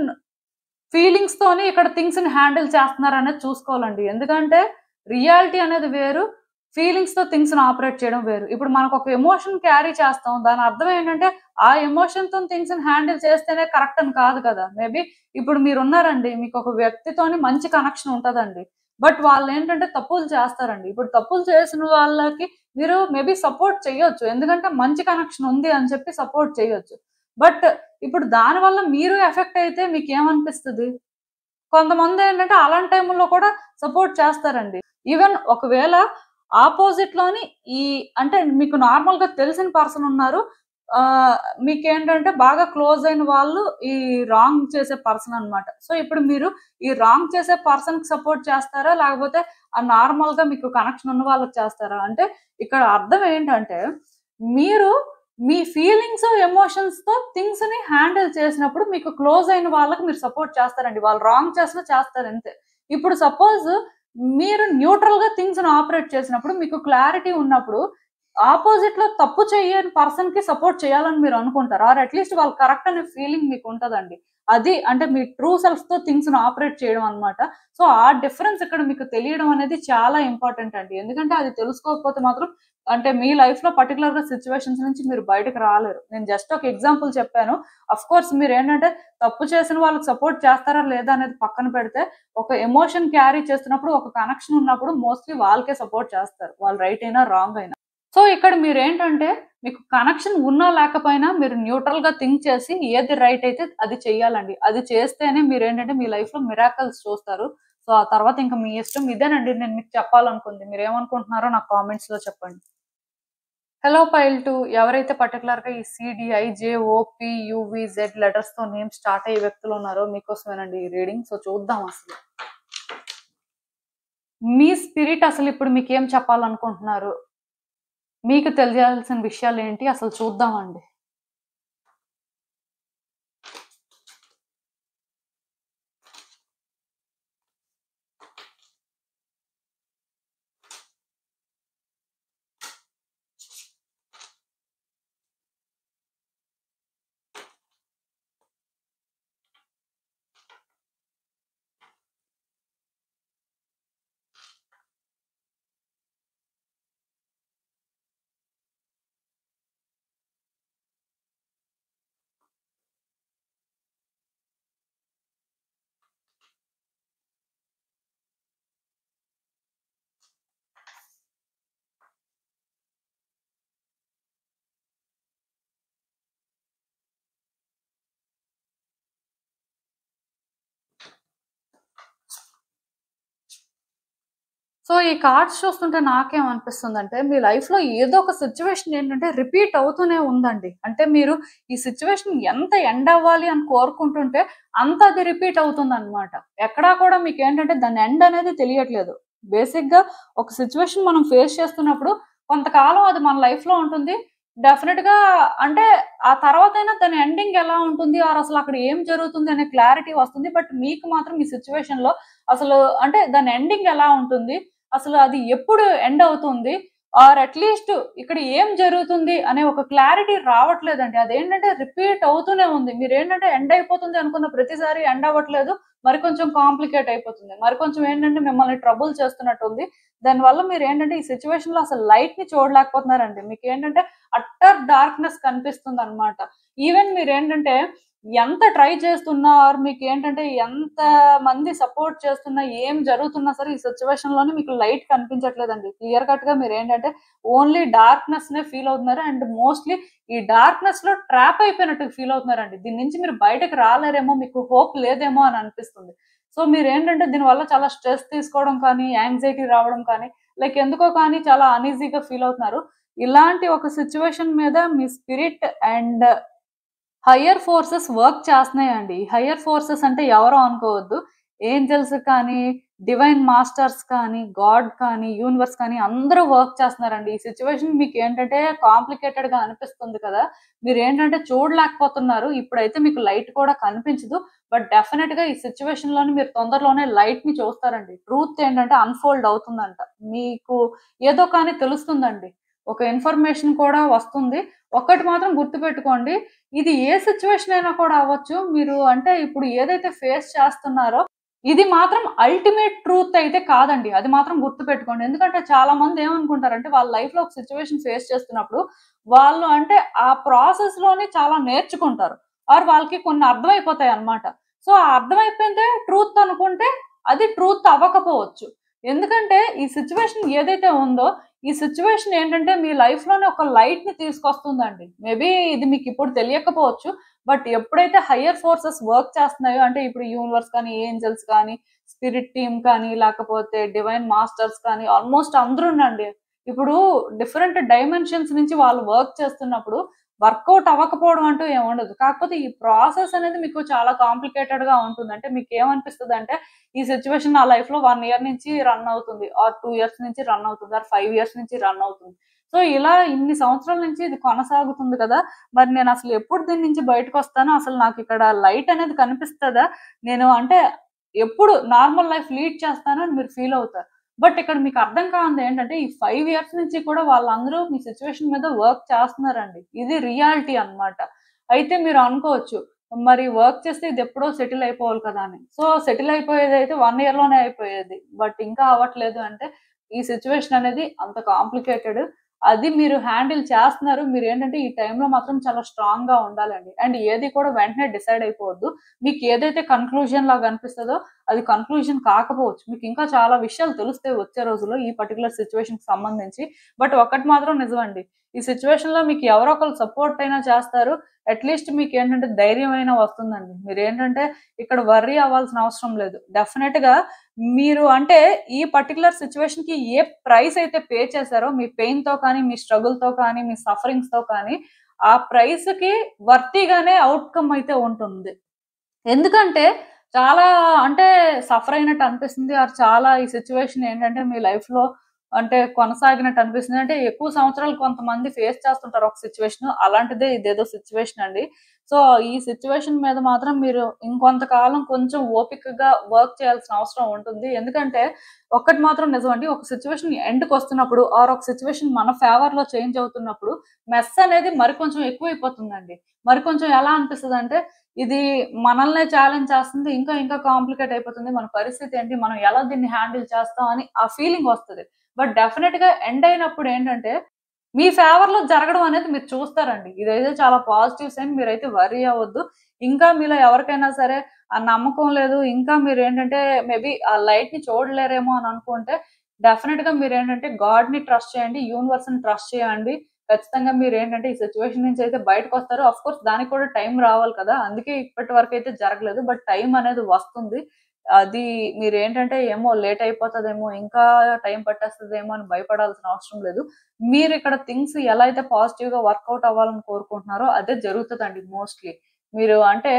ఫీలింగ్స్‌తోని ఇక్కడ థింగ్స్‌ని హ్యాండిల్ చేస్తున్నారనేది చూసుకోవాలండి. ఎందుకంటే రియాలిటీ అనేది వేరు. ఫీలింగ్స్‌తో థింగ్స్‌ని ఆపరేట్ చేయడం వేరు. ఇప్పుడు మనకొక ఎమోషన్ క్యారీ చేస్తాం. దాని అర్థం ఏంటంటే ఆ ఎమోషన్‌తోని థింగ్స్‌ని హ్యాండిల్ చేస్తేనే కరెక్ట్ అని కాదు కదా! మేబీ ఇప్పుడు మీరున్నారండి. మీకొక వ్యక్తితోని మంచి కనెక్షన్ ఉంటదండి. బట్ వాళ్ళేంటంటే తప్పులు చేస్తారండి. ఇప్పుడు తప్పులు చేసిన వాళ్ళకి మీరు మేబీ సపోర్ట్ చేయొచ్చు. ఎందుకంటే మంచి కనెక్షన్ ఉంది అని చెప్పి సపోర్ట్ చేయొచ్చు. బట్ ఇప్పుడు దానివల్ల మీరు ఎఫెక్ట్ అయితే మీకేమనిపిస్తది? కొంతమందేంటంటే అలాంటి టైముల్లో కూడా సపోర్ట్ చేస్తారండి. ఈవెన్ ఒకవేళ ఆపోజిట్‌లోని ఈ అంటే మీకు నార్మల్‌గా తెలిసిన పర్సన్ ఉన్నారు. మీకేంటంటే బాగా క్లోజ్ అయిన వాళ్ళు ఈ రాంగ్ చేసే పర్సన్ అన్నమాట. సో, ఇప్పుడు మీరు ఈ రాంగ్ చేసే పర్సన్‌కి సపోర్ట్ చేస్తారా? లేకపోతే నార్మల్‌గా మీకు కనెక్షన్ ఉన్న వాళ్ళకి చేస్తారా? అంటే ఇక్కడ అర్థం ఏంటంటే మీరు మీ ఫీలింగ్స్, ఎమోషన్స్‌తో థింగ్స్‌ని హ్యాండిల్ చేసినప్పుడు మీకు క్లోజ్ అయిన వాళ్ళకి మీరు సపోర్ట్ చేస్తారండి. వాళ్ళు రాంగ్ చేసినా చేస్తారంతే. ఇప్పుడు సపోజ్ మీరు న్యూట్రల్‌గా థింగ్స్‌ని ఆపరేట్ చేసినప్పుడు మీకు క్లారిటీ ఉన్నప్పుడు ఆపోజిట్‌లో తప్పు చెయ్యని పర్సన్‌కి సపోర్ట్ చేయాలని మీరు అనుకుంటారు. ఆర్ అట్‌లీస్ట్ వాళ్ళు కరెక్ట్ అనే ఫీలింగ్ మీకుంటదండి. అది అంటే మీ ట్రూ సెల్ఫ్‌తో థింగ్స్‌ని ఆపరేట్ చేయడం అన్నమాట. సో, ఆ డిఫరెన్స్ ఇక్కడ మీకు తెలియడం అనేది చాలా ఇంపార్టెంట్ అండి. ఎందుకంటే అది తెలుసుకోకపోతే మాత్రం అంటే మీ లైఫ్‌లో పర్టిక్యులర్‌గా సిట్యుయేషన్స్ నుంచి మీరు బయటకి రాలేరు. నేను జస్ట్ ఒక ఎగ్జాంపుల్ చెప్పాను. ఆఫ్‌కోర్స్ మీరేంటంటే తప్పు చేసిన వాళ్ళకి సపోర్ట్ చేస్తారా లేదా అనేది పక్కన పెడితే, ఒక ఎమోషన్ క్యారీ చేస్తున్నప్పుడు, ఒక కనెక్షన్ ఉన్నప్పుడు మోస్ట్‌లీ వాళ్ళకే సపోర్ట్ చేస్తారు. వాళ్ళు రైట్ అయినా, రాంగ్ అయినా. సో, ఇక్కడ మీరేంటంటే మీకు కనెక్షన్ ఉన్నా లేకపోయినా మీరు న్యూట్రల్‌గా థింక్ చేసి ఏది రైట్ అయితే అది చెయ్యాలండి. అది చేస్తేనే మీరేంటంటే మీ లైఫ్‌లో మిరాకిల్స్ చూస్తారు. సో, ఆ తర్వాత ఇంక మీ ఇష్టం. ఇదేనండి నేను మీకు చెప్పాలనుకుంది. మీరేమనుకుంటున్నారో నాకు కామెంట్స్‌లో చెప్పండి. హలో పైల్ 2 ఎవరైతే పర్టిక్యులర్‌గా ఈ CDI, జేఓపీ, UV, Z లెటర్స్‌తో name start అయ్యే వ్యక్తులు ఉన్నారో మీకోసమేనండి ఈ రీడింగ్. సో, చూద్దాం అసలు. మీ స్పిరిట్ అసలు ఇప్పుడు మీకేం చెప్పాలనుకుంటున్నారు? మీకు తెలియాల్సిన విషయాలేంటి అసలు చూద్దామండి. సో, ఈ కార్డ్స్ చూస్తుంటే నాకేమనిపిస్తుందంటే, మీ లైఫ్‌లో ఏదో ఒక సిట్యుయేషన్ ఏంటంటే రిపీట్ అవుతూనే ఉందండి. అంటే మీరు ఈ సిట్యుయేషన్ ఎంత ఎండ్ అవ్వాలి అని కోరుకుంటుంటే, అంత అది రిపీట్ అవుతుందనమాట. ఎక్కడా కూడా మీకేంటంటే దాని ఎండ్ అనేది తెలియట్లేదు. బేసిక్‌గా ఒక సిట్యుయేషన్ మనం ఫేస్ చేస్తున్నప్పుడు కొంతకాలం అది మన లైఫ్‌లో ఉంటుంది. డెఫినిట్‌గా అంటే ఆ తర్వాతైనా దాని ఎండింగ్ ఎలా ఉంటుంది? ఆర్ అసలు అక్కడ ఏం జరుగుతుంది అనే క్లారిటీ వస్తుంది. బట్ మీకు మాత్రం ఈ సిట్యుయేషన్‌లో అసలు అంటే దాని ఎండింగ్ ఎలా ఉంటుంది? అసలు అది ఎప్పుడు ఎండ్ అవుతుంది? ఆర్ అట్‌లీస్ట్ ఇక్కడ ఏం జరుగుతుంది అనే ఒక క్లారిటీ రావట్లేదండి. అదేంటంటే రిపీట్ అవుతూనే ఉంది. మీరేంటంటే ఎండ్ అయిపోతుంది అనుకున్న ప్రతిసారి ఎండ్ అవ్వట్లేదు. మరి కొంచెం కాంప్లికేట్ అయిపోతుంది. మరి కొంచెం ఏంటంటే మిమ్మల్ని ట్రబుల్ చేస్తున్నట్టుంది. దానివల్ల మీరేంటంటే ఈ సిట్యుయేషన్‌లో అసలు లైట్‌ని చూడలేకపోతున్నారండి. మీకేంటంటే అట్టర్ డార్క్‌నెస్ కనిపిస్తుందనమాట. ఈవెన్ మీరేంటంటే ఎంత ట్రై చేస్తున్నా ఆర్ మీకేంటంటే ఎంత మంది సపోర్ట్ చేస్తున్నా, ఏం జరుగుతున్నా సరే ఈ సిట్యుయేషన్‌లోనే మీకు లైట్ కనిపించట్లేదండి. క్లియర్ కట్‌గా మీరేంటంటే ఓన్లీ డార్క్‌నెస్‌నే ఫీల్ అవుతున్నారు. అండ్ మోస్ట్‌లీ ఈ డార్క్‌నెస్‌లో ట్రాప్ అయిపోయినట్టు ఫీల్ అవుతున్నారండి. దీని నుంచి మీరు బయటకి రాలేరేమో, మీకు హోప్ లేదేమో అని అనిపిస్తుంది. సో, మీరేంటంటే దీనివల్ల చాలా స్ట్రెస్ తీసుకోవడం కానీ, యాంగ్జైటీ రావడం కానీ, లైక్ ఎందుకో కానీ చాలా అనీజీగా ఫీల్ అవుతున్నారు. ఇలాంటి ఒక సిట్యుయేషన్ మీద మీ spirit and higher forces work చేస్తున్నాయండి. హయ్యర్ ఫోర్సెస్ అంటే ఎవరో అనుకోవద్దు. ఏంజెల్స్ కానీ, డివైన్ మాస్టర్స్ కానీ, గాడ్ కానీ, యూనివర్స్ కానీ అందరూ వర్క్ చేస్తున్నారండి. ఈ సిట్యుయేషన్ మీకేంటంటే కాంప్లికేటెడ్‌గా అనిపిస్తుంది కదా! మీరేంటంటే చూడలేకపోతున్నారు. ఇప్పుడైతే మీకు లైట్ కూడా కనిపించదు. బట్ డెఫినిట్‌గా ఈ సిట్యుయేషన్‌లోని మీరు తొందరలోనే లైట్‌ని చూస్తారండి. ట్రూత్ ఏంటంటే అన్‌ఫోల్డ్ అవుతుందంట. మీకు ఏదో కానీ తెలుస్తుందండి. ఒక ఇన్ఫర్మేషన్ కూడా వస్తుంది. ఒక్కటి మాత్రం గుర్తుపెట్టుకోండి. ఇది ఏ సిట్యుయేషన్ అయినా కూడా అవ్వచ్చు. మీరు అంటే ఇప్పుడు ఏదైతే ఫేస్ చేస్తున్నారో, ఇది మాత్రం అల్టిమేట్ ట్రూత్ అయితే కాదండి. అది మాత్రం గుర్తుపెట్టుకోండి. ఎందుకంటే చాలా మంది ఏమనుకుంటారంటే వాళ్ళ లైఫ్‌లో ఒక సిట్యుయేషన్ ఫేస్ చేస్తున్నప్పుడు, వాళ్ళు అంటే ఆ ప్రాసెస్‌లోనే చాలా నేర్చుకుంటారు. ఆర్ వాళ్ళకి కొన్ని అర్థమైపోతాయన్నమాట. సో, ఆ అర్థమైపోయిందే ట్రూత్ అనుకుంటే అది ట్రూత్ అవ్వకపోవచ్చు. ఎందుకంటే ఈ సిట్యుయేషన్ ఏదైతే ఉందో ఈ సిట్యుయేషన్ ఏంటంటే మీ లైఫ్‌లోనే ఒక లైట్‌ని తీసుకొస్తుందండి. మేబీ ఇది మీకిప్పుడు తెలియకపోవచ్చు. బట్ ఎప్పుడైతే హయ్యర్ ఫోర్సెస్ వర్క్ చేస్తున్నాయో అంటే ఇప్పుడు యూనివర్స్ కానీ, ఏంజెల్స్ కానీ, స్పిరిట్ టీమ్ కానీ, లేకపోతే డివైన్ మాస్టర్స్ కానీ ఆల్‌మోస్ట్ అందరూనండి. ఇప్పుడు డిఫరెంట్ డైమెన్షన్స్ నుంచి వాళ్ళు వర్క్ చేస్తున్నప్పుడు వర్కౌట్ అవ్వకపోవడం అంటూ ఏముండదు. కాకపోతే ఈ ప్రాసెస్ అనేది మీకు చాలా కాంప్లికేటెడ్‌గా ఉంటుంది. అంటే మీకేమనిపిస్తదంటే ఈ సిట్యుయేషన్ నా లైఫ్‌లో 1 ఇయర్ నుంచి రన్ అవుతుంది. ఆర్ 2 ఇయర్స్ నుంచి రన్ అవుతుంది. ఆర్ 5 ఇయర్స్ నుంచి రన్ అవుతుంది. సో, ఇలా ఇన్ని సంవత్సరాల నుంచి ఇది కొనసాగుతుంది కదా! మరి నేనసలు ఎప్పుడు దీని నుంచి బయటకొస్తాను? అసలు నాకిక్కడ లైట్ అనేది కనిపిస్తదా? నేను అంటే ఎప్పుడు నార్మల్ లైఫ్ లీడ్ చేస్తాను అని మీరు ఫీల్ అవుతారు. బట్ ఇక్కడ మీకు అర్థం కానిది ఏంటంటే ఈ 5 ఇయర్స్ నుంచి కూడా వాళ్ళందరూ మీ సిట్యుయేషన్ మీద వర్క్ చేస్తున్నారండి. ఇది రియాలిటీ అన్నమాట. అయితే మీరు అనుకోవచ్చు మరి వర్క్ చేస్తే ఇదెప్పుడో సెటిల్ అయిపోవాలి కదా అని. సో, సెటిల్ అయిపోయేదైతే 1 ఇయర్‌లోనే అయిపోయేది. బట్ ఇంకా అవ్వట్లేదు అంటే, ఈ సిట్యుయేషన్ అనేది అంత కాంప్లికేటెడ్. అది మీరు హ్యాండిల్ చేస్తున్నారు. మీరేంటంటే ఈ టైంలో మాత్రం చాలా స్ట్రాంగ్‌గా ఉండాలండి. అండ్ ఏది కూడా వెంటనే డిసైడ్ అయిపోవద్దు. మీకు ఏదైతే కన్‌క్లూజన్ లాగా అనిపిస్తదో అది కన్‌క్లూజన్ కాకపోవచ్చు. మీకు ఇంకా చాలా విషయాలు తెలుస్తాయి వచ్చే రోజుల్లో ఈ పర్టిక్యులర్ సిట్యుయేషన్‌కి సంబంధించి. బట్ ఒక్కటి మాత్రం నిజమండి. ఈ సిట్యుయేషన్‌లో మీకు ఎవరో ఒకళ్ళు సపోర్ట్ అయినా చేస్తారు. అట్‌లీస్ట్ మీకేంటంటే ధైర్యం అయినా వస్తుందండి. మీరేంటంటే ఇక్కడ వర్రీ అవ్వాల్సిన అవసరం లేదు. డెఫినెట్‌గా మీరు అంటే ఈ పర్టిక్యులర్ సిట్యుయేషన్‌కి ఏ ప్రైస్ అయితే పే చేసారో మీ పెయిన్‌తో కానీ, మీ స్ట్రగుల్‌తో కానీ, మీ సఫరింగ్స్‌తో కానీ ఆ ప్రైస్‌కి వర్తీగానే ఔట్‌కమ్ అయితే ఉంటుంది. ఎందుకంటే చాలా అంటే సఫర్ అయినట్టు అనిపిస్తుంది. ఆర్ చాలా ఈ సిట్యుయేషన్ ఏంటంటే మీ లైఫ్‌లో అంటే కొనసాగినట్టు అనిపిస్తుంది. అంటే ఎక్కువ సంవత్సరాలు కొంతమంది ఫేస్ చేస్తుంటారు ఒక సిట్యుయేషన్. అలాంటిదే ఇదేదో సిట్యుయేషన్ అండి. సో, ఈ సిట్యుయేషన్ మీద మాత్రం మీరు ఇంకొంతకాలం కొంచెం ఓపికగా వర్క్ చేయాల్సిన అవసరం ఉంటుంది. ఎందుకంటే ఒక్కటి మాత్రం నిజమండి. ఒక సిట్యుయేషన్ ఎండ్‌కొస్తున్నప్పుడు ఆర్ ఒక సిట్యుయేషన్ మన ఫేవర్‌లో చేంజ్ అవుతున్నప్పుడు మెస్ అనేది మరి కొంచెం ఎక్కువైపోతుందండి. మరి కొంచెం ఎలా అనిపిస్తదంటే ఇది మనల్నే ఛాలెంజ్ చేస్తుంది. ఇంకా ఇంకా కాంప్లికేట్ అయిపోతుంది. మన పరిస్థితి ఏంటి? మనం ఎలా దీన్ని హ్యాండిల్ చేస్తాం అని ఆ ఫీలింగ్ వస్తది. బట్ డెఫినిట్‌గా ఎండ్ అయినప్పుడు ఏంటంటే, మీ ఫేవర్‌లో జరగడం అనేది మీరు చూస్తారండి. ఇదైతే చాలా పాజిటివ్ సైన్. మీరైతే వర్రీ అవ్వద్దు. ఇంకా మీలో ఎవరికైనా సరే ఆ నమ్మకం లేదు. ఇంకా మీరేంటంటే మేబీ ఆ లైట్‌ని చూడలేరేమో అని అనుకుంటే, డెఫినిట్‌గా మీరేంటంటే గాడ్‌ని ట్రస్ట్ చేయండి. యూనివర్స్‌ని ట్రస్ట్ చేయండి. ఖచ్చితంగా మీరేంటంటే ఈ సిట్యుయేషన్ నుంచి అయితే బయటకొస్తారు. ఆఫ్‌కోర్స్ దానికి కూడా టైం రావాలి కదా! అందుకే ఇప్పటి వరకైతే జరగలేదు. బట్ టైం అనేది వస్తుంది. అది మీరేంటంటే ఏమో లేట్ అయిపోతదేమో, ఇంకా టైం పట్టేస్తదేమో అని భయపడాల్సిన అవసరం లేదు. మీరిక్కడ థింగ్స్ ఎలా అయితే పాజిటివ్‌గా వర్కౌట్ అవ్వాలని కోరుకుంటున్నారో అదే జరుగుతదండి మోస్ట్‌లీ. మీరు అంటే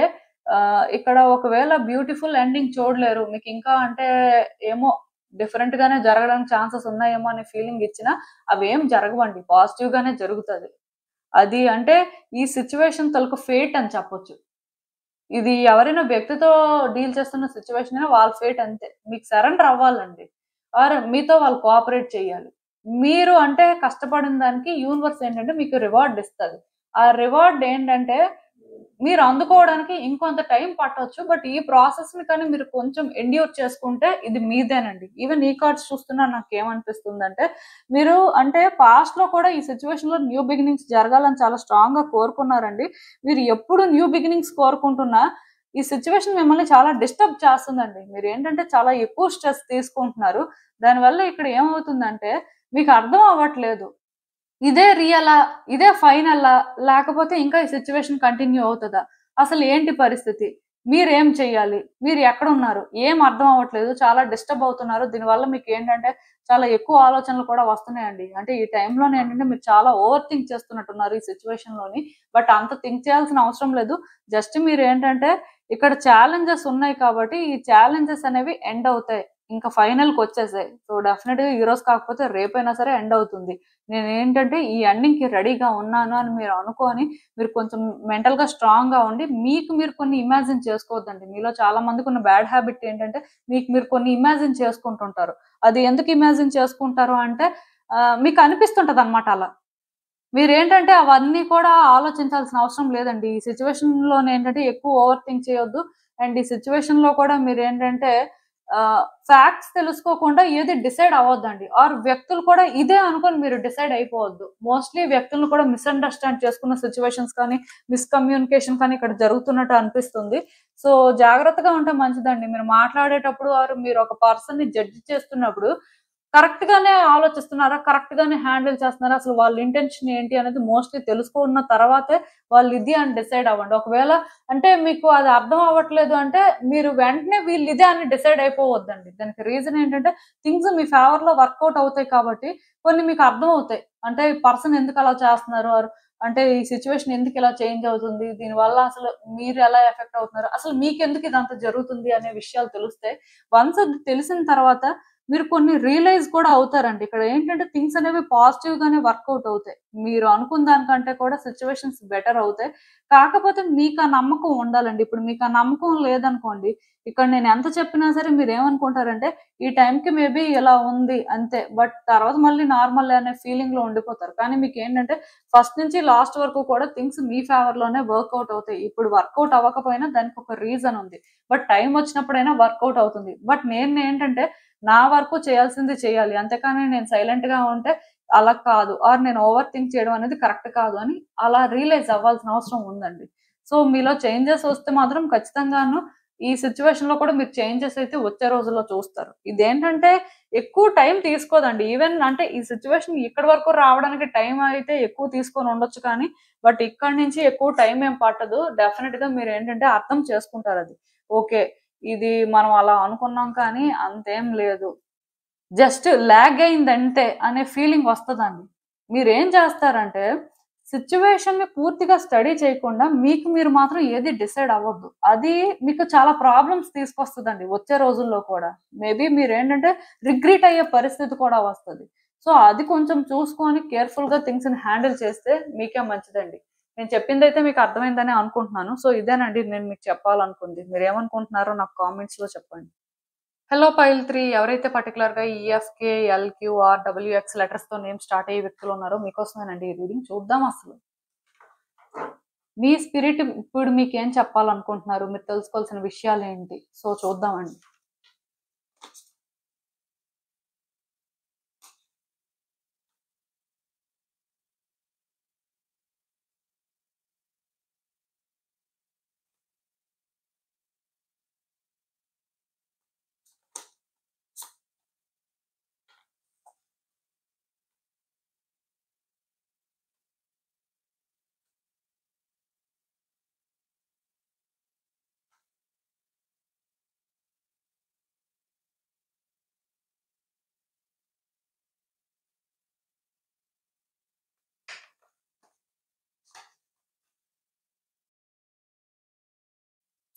ఇక్కడ ఒకవేళ బ్యూటిఫుల్ ఎండింగ్ చూడలేరు. మీకింకా అంటే ఏమో డిఫరెంట్ గానే జరగడానికి ఛాన్సెస్ ఉన్నాయేమో అనే ఫీలింగ్ ఇచ్చినా అవేం జరగవండి. పాజిటివ్ గానే జరుగుతది. అది అంటే ఈ సిట్యుయేషన్ తాలూకు ఫేట్ అని చెప్పొచ్చు. ఇది ఎవరైనా వ్యక్తితో డీల్ చేస్తున్న సిట్యుయేషన్ అయినా వాళ్ళ ఫేట్ అంతే. మీకు సరెండర్ అవ్వాలండి. ఆర్ మీతో వాళ్ళు కోఆపరేట్ చేయాలి. మీరు అంటే కష్టపడిన దానికి యూనివర్స్ ఏంటంటే మీకు రివార్డ్ ఇస్తది. ఆ రివార్డ్ ఏంటంటే మీరు అందుకోవడానికి ఇంకొంత టైం పట్టొచ్చు. బట్ ఈ ప్రాసెస్‌ని కానీ మీరు కొంచెం ఎండ్యూర్ చేసుకుంటే ఇది మీదేనండి. ఈవెన్ ఈ కార్డ్స్ చూస్తున్నా నాకేమనిపిస్తుందంటే మీరు అంటే పాస్ట్‌లో కూడా ఈ సిట్యుయేషన్‌లో న్యూ బిగినింగ్స్ జరగాలని చాలా స్ట్రాంగ్‌గా కోరుకున్నారండి. మీరు ఎప్పుడు న్యూ బిగినింగ్స్ కోరుకుంటున్నా, ఈ సిట్యుయేషన్ మిమ్మల్ని చాలా డిస్టర్బ్ చేస్తుందండి. మీరేంటంటే చాలా ఎక్కువ స్ట్రెస్ తీసుకుంటున్నారు. దానివల్ల ఇక్కడ ఏమవుతుందంటే మీకు అర్థం అవ్వట్లేదు. ఇదే రియలా? ఇదే ఫైనలా? లేకపోతే ఇంకా ఈ సిట్యుయేషన్ కంటిన్యూ అవుతదా? అసలు ఏంటి పరిస్థితి? మీరేం చెయ్యాలి? మీరు ఎక్కడున్నారు? ఏం అర్థం అవ్వట్లేదు. చాలా డిస్టర్బ్ అవుతున్నారు. దీనివల్ల మీకేంటంటే చాలా ఎక్కువ ఆలోచనలు కూడా వస్తున్నాయండి. అంటే ఈ టైంలోనే ఏంటంటే మీరు చాలా ఓవర్ థింక్ చేస్తున్నట్టున్నారు ఈ సిట్యుయేషన్‌లోని. బట్ అంత థింక్ చేయాల్సిన అవసరం లేదు. జస్ట్ మీరేంటంటే ఇక్కడ ఛాలెంజెస్ ఉన్నాయి కాబట్టి ఈ ఛాలెంజెస్ అనేవి ఎండ్ అవుతాయి. ఇంకా ఫైనల్‌కొచ్చేసాయి. సో, డెఫినిట్‌గా ఈరోజు కాకపోతే రేపైనా సరే ఎండ్ అవుతుంది. నేనేంటంటే ఈ ఎండింగ్‌కి రెడీగా ఉన్నాను అని మీరు అనుకోని, మీరు కొంచెం మెంటల్‌గా స్ట్రాంగ్‌గా ఉండి, మీకు మీరు కొన్ని ఇమాజిన్ చేసుకోవద్దండి. మీలో చాలా మందికున్న బ్యాడ్ హాబిట్ ఏంటంటే, మీకు మీరు కొన్ని ఇమాజిన్ చేసుకుంటుంటారు. అది ఎందుకు ఇమాజిన్ చేసుకుంటారు అంటే, మీకు అనిపిస్తుంటదనమాట అలా. మీరేంటంటే అవన్నీ కూడా ఆలోచించాల్సిన అవసరం లేదండి. ఈ సిట్యుయేషన్‌లోనేంటంటే ఎక్కువ ఓవర్ థింక్ చేయొద్దు. అండ్ ఈ సిట్యుయేషన్‌లో కూడా మీరేంటంటే ఫ్యాక్ట్స్ తెలుసుకోకుండా ఏది డిసైడ్ అవ్వద్దండి. ఆర్ వ్యక్తులు కూడా ఇదే అనుకోని మీరు డిసైడ్ అయిపోవద్దు. మోస్ట్‌లీ వ్యక్తులను కూడా మిస్‌అండర్‌స్టాండ్ చేసుకున్న సిట్యుయేషన్స్ కానీ, మిస్‌కమ్యూనికేషన్ కానీ ఇక్కడ జరుగుతున్నట్టు అనిపిస్తుంది. సో, జాగ్రత్తగా ఉంటే మంచిదండి. మీరు మాట్లాడేటప్పుడు ఆర్ మీరు ఒక పర్సన్‌ని జడ్జ్ చేస్తున్నప్పుడు కరెక్ట్ గానే ఆలోచిస్తున్నారా? కరెక్ట్ గానే హ్యాండిల్ చేస్తున్నారా? అసలు వాళ్ళ ఇంటెన్షన్ ఏంటి అనేది మోస్ట్‌లీ తెలుసుకున్న తర్వాతే వాళ్ళు ఇది అని డిసైడ్ అవ్వండి. ఒకవేళ అంటే మీకు అది అర్థం అవ్వట్లేదు అంటే మీరు వెంటనే వీళ్ళు ఇదే అని డిసైడ్ అయిపోవద్దండి. దానికి రీజన్ ఏంటంటే థింగ్స్ మీ ఫేవర్‌లో వర్కౌట్ అవుతాయి కాబట్టి కొన్ని మీకు అర్థమవుతాయి. అంటే ఈ పర్సన్ ఎందుకు అలా చేస్తున్నారు? ఆర్ అంటే ఈ సిట్యుయేషన్ ఎందుకు ఇలా చేంజ్ అవుతుంది? దీనివల్ల అసలు మీరు ఎలా ఎఫెక్ట్ అవుతున్నారు? అసలు మీకెందుకు ఇదంతా జరుగుతుంది అనే విషయాలు తెలుస్తాయి. వన్స్ అది తెలిసిన తర్వాత మీరు కొన్ని రియలైజ్ కూడా అవుతారండి. ఇక్కడ ఏంటంటే థింగ్స్ అనేవి పాజిటివ్ గానే వర్కౌట్ అవుతాయి. మీరు అనుకున్న దానికంటే కూడా సిట్యుయేషన్స్ బెటర్ అవుతాయి. కాకపోతే మీకా నమ్మకం ఉండాలండి. ఇప్పుడు మీకా నమ్మకం లేదనుకోండి, ఇక్కడ నేను ఎంత చెప్పినా సరే మీరేమనుకుంటారంటే, ఈ టైంకి మేబీ ఇలా ఉంది అంతే. బట్ తర్వాత మళ్ళీ నార్మలే అనే ఫీలింగ్‌లో ఉండిపోతారు. కానీ మీకేంటంటే ఫస్ట్ నుంచి లాస్ట్ వరకు కూడా థింగ్స్ మీ ఫేవర్‌లోనే వర్కౌట్ అవుతాయి. ఇప్పుడు వర్కౌట్ అవ్వకపోయినా దానికొక రీజన్ ఉంది. బట్ టైం వచ్చినప్పుడైనా వర్కౌట్ అవుతుంది. బట్ నేనేంటంటే నా వరకు చేయాల్సింది చేయాలి. అంతేకాని నేను సైలెంట్‌గా ఉంటే అలా కాదు. ఆర్ నేను ఓవర్ థింక్ చేయడం అనేది కరెక్ట్ కాదు అని అలా రియలైజ్ అవ్వాల్సిన అవసరం ఉందండి. సో, మీలో చేంజెస్ వస్తే మాత్రం ఖచ్చితంగాను ఈ సిట్యుయేషన్‌లో కూడా మీరు చేంజెస్ అయితే వచ్చే రోజుల్లో చూస్తారు. ఇదేంటంటే ఎక్కువ టైం తీసుకోదండి. ఈవెన్ అంటే ఈ సిట్యుయేషన్ ఇక్కడి వరకు రావడానికి టైం అయితే ఎక్కువ తీసుకొని ఉండొచ్చు కానీ, బట్ ఇక్కడి నుంచి ఎక్కువ టైం ఏం పట్టదు. డెఫినిట్‌గా మీరేంటంటే అర్థం చేసుకుంటారది. ఓకే. ఇది మనం అలా అనుకున్నాం కానీ అంతేం లేదు. జస్ట్ లాగ్ అయిందంతే అనే ఫీలింగ్ వస్తదండి. మీరేం చేస్తారంటే సిట్యుయేషన్‌ని పూర్తిగా స్టడీ చేయకుండా మీకు మీరు మాత్రం ఏది డిసైడ్ అవ్వద్దు. అది మీకు చాలా ప్రాబ్లమ్స్ తీసుకొస్తదండి వచ్చే రోజుల్లో కూడా. మేబీ మీరేంటంటే రిగ్రెట్ అయ్యే పరిస్థితి కూడా వస్తది. సో, అది కొంచెం చూసుకొని కేర్‌ఫుల్‌గా థింగ్స్‌ని హ్యాండిల్ చేస్తే మీకే మంచిదండి. నేను చెప్పిందైతే మీకు అర్థమైందనే అనుకుంటున్నాను. సో, ఇదేనండి నేను మీకు చెప్పాలనుకుంది. మీరేమనుకుంటున్నారో నాకు కామెంట్స్‌లో చెప్పండి. హలో పైల్ 3 ఎవరైతే పర్టిక్యులర్‌గా ఈఎఫ్‌కే, Lq, are, WX లెటర్స్‌తో name start అయ్యే వ్యక్తులున్నారో మీకోసమేనండి ఈ రీడింగ్. చూద్దాం అసలు. మీ స్పిరిట్ ఇప్పుడు మీకేం చెప్పాలనుకుంటున్నారు? మీరు తెలుసుకోవాల్సిన విషయాలేంటి? సో, చూద్దామండి.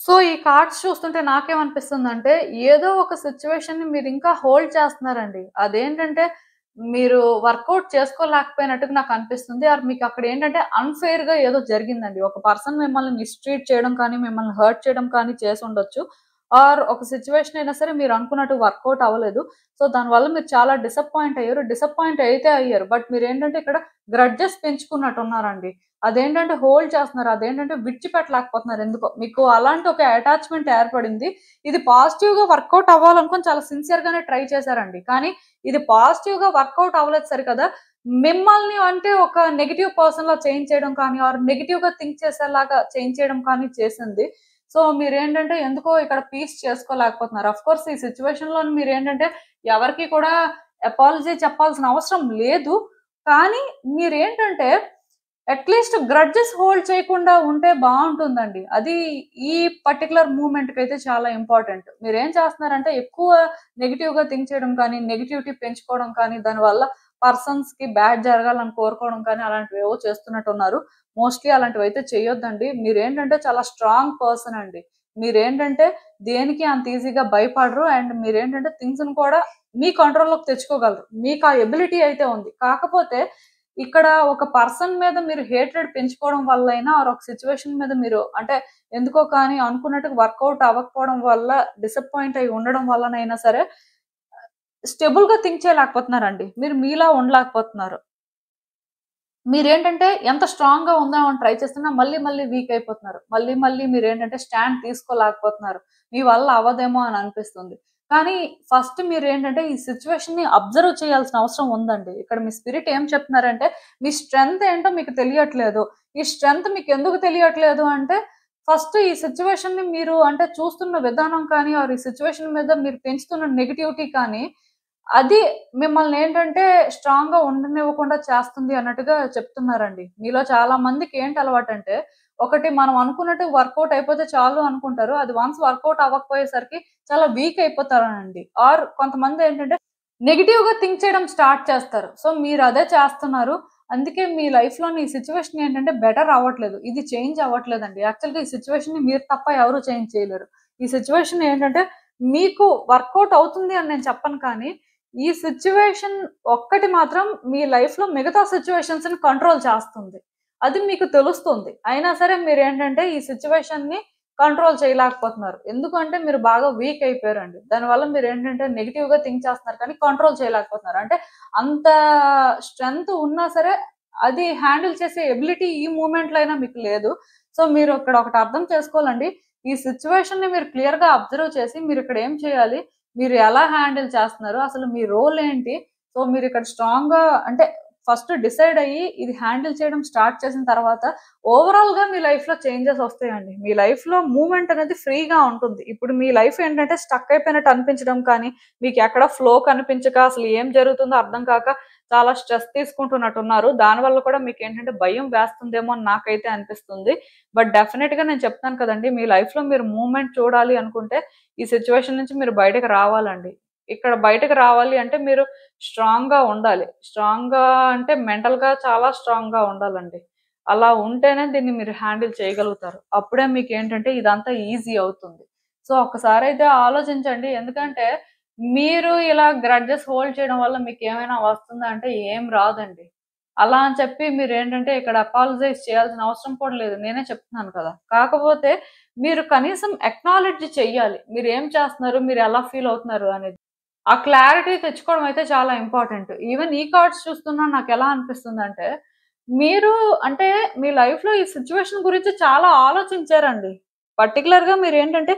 సో, ఈ కార్డ్స్ చూస్తుంటే నాకేమనిపిస్తుందంటే, ఏదో ఒక సిట్యుయేషన్‌ని మీరింకా హోల్డ్ చేస్తున్నారండి. అదేంటంటే, మీరు వర్కౌట్ చేసుకోలేకపోయినట్టుగా నాకనిపిస్తుంది. ఆర్ మీకక్కడేంటంటే, అన్‌ఫెయిర్‌గా ఏదో జరిగిందండి. ఒక పర్సన్ మిమ్మల్ని మిస్‌ట్రీట్ చేయడం కానీ, మిమ్మల్ని హర్ట్ చేయడం కానీ చేసుండొచ్చు. ఆర్ ఒక సిట్యుయేషన్ అయినా సరే మీరనుకున్నట్టు వర్కౌట్ అవ్వలేదు. సో, దానివల్ల మీరు చాలా డిసప్పాయింట్ అయ్యారు. డిసప్పాయింట్ అయితే అయ్యారు. బట్ మీరేంటంటే, ఇక్కడ గ్రడ్జెస్ పెంచుకున్నట్టున్నారండి. అదేంటంటే హోల్డ్ చేస్తున్నారు. అదేంటంటే విడిచిపెట్టలేకపోతున్నారు ఎందుకో. మీకు అలాంటి ఒక అటాచ్‌మెంట్ ఏర్పడింది. ఇది పాజిటివ్‌గా వర్కౌట్ అవ్వాలనుకోని చాలా సిన్సియర్‌గానే ట్రై చేశారండి. కానీ ఇది పాజిటివ్‌గా వర్కౌట్ అవ్వలేదు సరికదా, మిమ్మల్ని అంటే ఒక నెగెటివ్ పర్సన్‌లా చేంజ్ చేయడం కానీ, ఆర్ నెగెటివ్‌గా థింక్ చేసేలాగా చేంజ్ చేయడం కానీ చేసింది. సో, మీరేంటంటే ఎందుకో ఇక్కడ పీస్ చేసుకోలేకపోతున్నారు. ఆఫ్‌కోర్స్ ఈ సిట్యుయేషన్‌లో మీరేంటంటే ఎవరికీ కూడా అపాలజీ చెప్పాల్సిన అవసరం లేదు. కానీ మీరేంటంటే అట్‌లీస్ట్ గ్రడ్జెస్ హోల్డ్ చేయకుండా ఉంటే బావుంటుందండి. అది ఈ పర్టిక్యులర్ మూవ్‌మెంట్‌కైతే చాలా ఇంపార్టెంట్. మీరేం చేస్తున్నారంటే ఎక్కువ నెగెటివ్‌గా థింక్ చేయడం కానీ, నెగటివిటీ పెంచుకోవడం కానీ, దానివల్ల పర్సన్స్‌కి బ్యాడ్ జరగాలని కోరుకోవడం కానీ అలాంటివేవో చేస్తున్నట్టున్నారు. మోస్ట్‌లీ అలాంటివైతే చేయొద్దండి. మీరేంటంటే చాలా స్ట్రాంగ్ పర్సన్ అండి. మీరేంటంటే దేనికి అంత ఈజీగా భయపడరు. అండ్ మీరేంటంటే థింగ్స్‌ని కూడా మీ కంట్రోల్‌లోకి తెచ్చుకోగలరు. మీకు ఆ ఎబిలిటీ అయితే ఉంది. కాకపోతే ఇక్కడ ఒక పర్సన్ మీద మీరు హేట్రెడ్ పెంచుకోవడం వల్లైనా ఆర్ ఒక సిట్యుయేషన్ మీద మీరు అంటే ఎందుకో కానీ అనుకున్నట్టుగా వర్కౌట్ అవ్వకపోవడం వల్ల డిసప్పాయింట్ అయ్యి ఉండడం వల్లనైనా సరే స్టెబుల్‌గా థింక్ చేయలేకపోతున్నారండి. మీరు మీలా ఉండలేకపోతున్నారు. మీరేంటంటే ఎంత స్ట్రాంగ్‌గా ఉందామని ట్రై చేస్తున్నా మళ్ళీ మళ్ళీ వీక్ అయిపోతున్నారు. మళ్ళీ మళ్ళీ మీరేంటంటే స్టాండ్ తీసుకోలేకపోతున్నారు. మీ వల్ల అవ్వదేమో అని అనిపిస్తుంది. కానీ ఫస్ట్ మీరేంటంటే ఈ సిట్యుయేషన్‌ని అబ్జర్వ్ చేయాల్సిన అవసరం ఉందండి. ఇక్కడ మీ స్పిరిట్ ఏం చెప్తున్నారంటే మీ స్ట్రెంగ్త్ ఏంటో మీకు తెలియట్లేదు. ఈ స్ట్రెంగ్త్ మీకెందుకు తెలియట్లేదు అంటే ఫస్ట్ ఈ సిట్యుయేషన్‌ని మీరు అంటే చూస్తున్న విధానం కానీ ఆర్ ఈ సిట్యుయేషన్ మీద మీరు పెంచుతున్న నెగటివిటీ కానీ అది మిమ్మల్నేంటంటే స్ట్రాంగ్‌గా ఉండనివ్వకుండా చేస్తుంది అన్నట్టుగా చెప్తున్నారండి. మీలో చాలా మందికి ఏంటి అలవాటంటే, ఒకటి మనం అనుకున్నట్టు వర్కౌట్ అయిపోతే చాలు అనుకుంటారు. అది వన్స్ వర్కౌట్ అవ్వకపోయేసరికి చాలా వీక్ అయిపోతారనండి. ఆర్ కొంతమందేంటంటే నెగెటివ్‌గా థింక్ చేయడం స్టార్ట్ చేస్తారు. సో, మీరదే చేస్తున్నారు. అందుకే మీ లైఫ్‌లోని ఈ సిట్యుయేషన్ ఏంటంటే బెటర్ అవ్వట్లేదు. ఇది చేంజ్ అవ్వట్లేదండి. యాక్చువల్‌గా ఈ సిట్యుయేషన్‌ని మీరు తప్ప ఎవరు చేంజ్ చేయలేరు. ఈ సిట్యుయేషన్ ఏంటంటే మీకు వర్కౌట్ అవుతుంది అని నేను చెప్పను కానీ ఈ సిట్యుయేషన్ ఒక్కటి మాత్రం మీ లైఫ్‌లో మిగతా సిట్యుయేషన్స్‌ని కంట్రోల్ చేస్తుంది. అది మీకు తెలుస్తుంది. అయినా సరే మీరేంటంటే ఈ సిట్యుయేషన్‌ని కంట్రోల్ చేయలేకపోతున్నారు. ఎందుకంటే మీరు బాగా వీక్ అయిపోయారండి. దానివల్ల మీరేంటంటే నెగెటివ్‌గా థింక్ చేస్తున్నారు కానీ కంట్రోల్ చేయలేకపోతున్నారు. అంటే అంత స్ట్రెంగ్త్ ఉన్నా సరే అది హ్యాండిల్ చేసే ఎబిలిటీ ఈ మూవ్‌మెంట్‌లో అయినా మీకు లేదు. సో, మీరు ఇక్కడ ఒకటి అర్థం చేసుకోవాలండి. ఈ సిట్యుయేషన్‌ని మీరు క్లియర్‌గా అబ్జర్వ్ చేసి మీరిక్కడ ఏం చేయాలి? మీరు ఎలా హ్యాండిల్ చేస్తున్నారు? అసలు మీ రోల్ ఏంటి? సో, మీరిక్కడ స్ట్రాంగ్‌గా అంటే ఫస్ట్ డిసైడ్ అయ్యి ఇది హ్యాండిల్ చేయడం స్టార్ట్ చేసిన తర్వాత ఓవరాల్‌గా మీ లైఫ్‌లో చేంజెస్ వస్తాయండి. మీ లైఫ్‌లో మూవ్‌మెంట్ అనేది ఫ్రీగా ఉంటుంది. ఇప్పుడు మీ లైఫ్ ఏంటంటే స్టక్ అయిపోయినట్టు అనిపించడం కానీ, మీకెక్కడ ఫ్లో కనిపించక అసలు ఏం జరుగుతుందో అర్థం కాక చాలా స్ట్రెస్ తీసుకుంటున్నట్టున్నారు. దానివల్ల కూడా మీకేంటంటే భయం వేస్తుందేమో అని నాకైతే అనిపిస్తుంది. బట్ డెఫినిట్‌గా నేను చెప్తాను కదండీ! మీ లైఫ్‌లో మీరు మూవ్‌మెంట్ చూడాలి అనుకుంటే ఈ సిట్యుయేషన్ నుంచి మీరు బయటకి రావాలండి. ఇక్కడ బయటకి రావాలి అంటే మీరు స్ట్రాంగ్‌గా ఉండాలి. స్ట్రాంగ్‌గా అంటే మెంటల్‌గా చాలా స్ట్రాంగ్‌గా ఉండాలండి. అలా ఉంటేనే దీన్ని మీరు హ్యాండిల్ చేయగలుగుతారు. అప్పుడే మీకేంటంటే ఇదంతా ఈజీ అవుతుంది. సో, ఒక్కసారైతే ఆలోచించండి. ఎందుకంటే మీరు ఇలా గ్రడ్జెస్ హోల్డ్ చేయడం వల్ల మీకేమైనా వస్తుందా అంటే ఏం రాదండి. అలా అని చెప్పి మీరేంటంటే ఇక్కడ అపాలజైజ్ చేయాల్సిన అవసరం కూడా లేదు. నేనే చెప్తున్నాను కదా! కాకపోతే మీరు కనీసం అక్నాలెడ్జ్ చెయ్యాలి. మీరేం చేస్తున్నారు? మీరెలా ఫీల్ అవుతున్నారు అనేది. ఆ క్లారిటీ తెచ్చుకోవడం అయితే చాలా ఇంపార్టెంట్. ఈవెన్ ఈ కార్డ్స్ చూస్తున్నా నాకెలా అనిపిస్తుందంటే, మీరు అంటే మీ లైఫ్‌లో ఈ సిట్యుయేషన్ గురించి చాలా ఆలోచించారండి. పర్టిక్యులర్‌గా మీరేంటంటే